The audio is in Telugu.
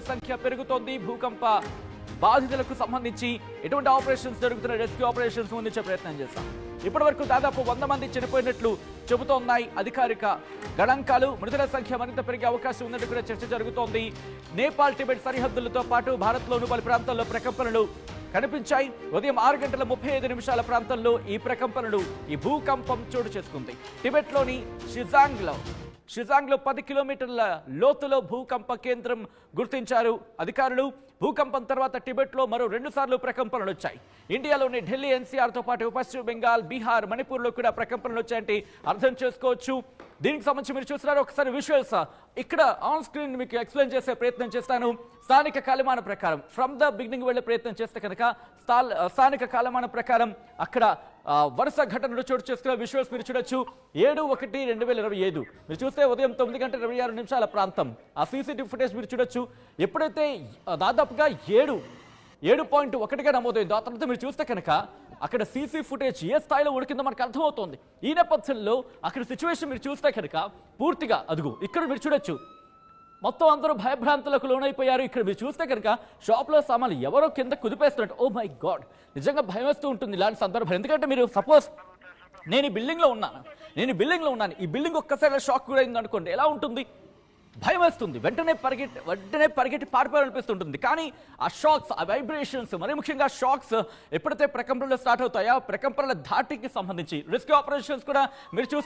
సంఖ్య పెరుగుతోంది. భూకంప బాధితులకు సంబంధించి ఎటువంటి ఆపరేషన్స్ జరుగుతున్న రెస్క్యూ ఆపరేషన్స్ అందించే ప్రయత్నం చేస్తాం. ఇప్పటి వరకు దాదాపు 100 మంది చనిపోయినట్లు చెబుతోన్నాయి అధికారిక గణాంకాలు. మృతుల సంఖ్య మరింత పెరిగే అవకాశం ఉన్నట్టు కూడా చర్చ జరుగుతోంది. నేపాల్ టిబెట్ సరిహద్దులతో పాటు భారత్లోని పలు ప్రాంతాల్లో ప్రకంపనలు కనిపించాయి. ఉదయం 6:35 ప్రాంతంలో ఈ ప్రకంపనలు ఈ భూకంపం చోటు చేసుకుంది. టిబెట్లోని షిజాంగ్లో 10 కిలోమీటర్ల లోతులో భూకంప కేంద్రం గుర్తించారు అధికారులు. భూకంపం తర్వాత టిబెట్లో మరో 2 సార్లు ప్రకంపనలు వచ్చాయి. ఇండియాలోని ఢిల్లీ ఎన్సీఆర్తో పాటు పశ్చిమ బెంగాల్, బీహార్, మణిపూర్లో కూడా ప్రకంపనలు వచ్చాయంటే అర్థం చేసుకోవచ్చు. దీనికి సంబంధించి మీరు చూస్తున్నారు ఒకసారి విజువల్స్ ఇక్కడ ఆన్ స్క్రీన్ మీకు ఎక్స్ప్లెయిన్ చేసే ప్రయత్నం చేస్తాను. స్థానిక కాలమాన ప్రకారం ఫ్రమ్ ద బిగినింగ్ వెళ్లే ప్రయత్నం చేస్తే కనుక స్థానిక కాలమాన ప్రకారం అక్కడ వరుస ఘటనలు చోటు చేసుకున్న విజువల్స్ మీరు చూడొచ్చు. 7/1/2025 మీరు చూస్తే ఉదయం 9:26 ప్రాంతం ఆ సీసీటీవీ ఫుటేజ్ మీరు చూడొచ్చు. ఎప్పుడైతే దాదాపుగా 7.1గా నమోదైందో ఆ తర్వాత మీరు చూస్తే కనుక అక్కడ సీసీ ఫుటేజ్ ఏ స్థాయిలో ఉడికిందో మనకు అర్థమవుతోంది. ఈ నేపథ్యంలో అక్కడ సిచ్యువేషన్ మీరు చూస్తే కనుక పూర్తిగా అదుగు ఇక్కడ మీరు చూడొచ్చు. మొత్తం అందరూ భయభ్రాంతులకు లోనైపోయారు. ఇక్కడ మీరు చూస్తే కనుక షాప్లో సామాన్లు ఎవరో కింద కుదిపేస్తున్నట్టు. ఓ మై గాడ్, నిజంగా భయం వేస్తూ ఉంటుంది ఇలాంటి సందర్భం. ఎందుకంటే మీరు సపోజ్ నేను ఈ బిల్డింగ్లో ఉన్నాను, ఈ బిల్డింగ్ ఒక్కసారి షాక్ గురైంది అనుకోండి, ఎలా ఉంటుంది? భయం వేస్తుంది. వెంటనే పరిగెట్టి పారిపోవాలనిపిస్తుంటుంది. కానీ ఆ షాక్స్, ఆ వైబ్రేషన్స్, మరి ముఖ్యంగా షాక్స్ ఎప్పుడైతే ప్రకంపనలు స్టార్ట్ అవుతాయో ప్రకంపనల ధాటికి సంబంధించి రెస్క్యూ ఆపరేషన్స్ కూడా మీరు చూస్తే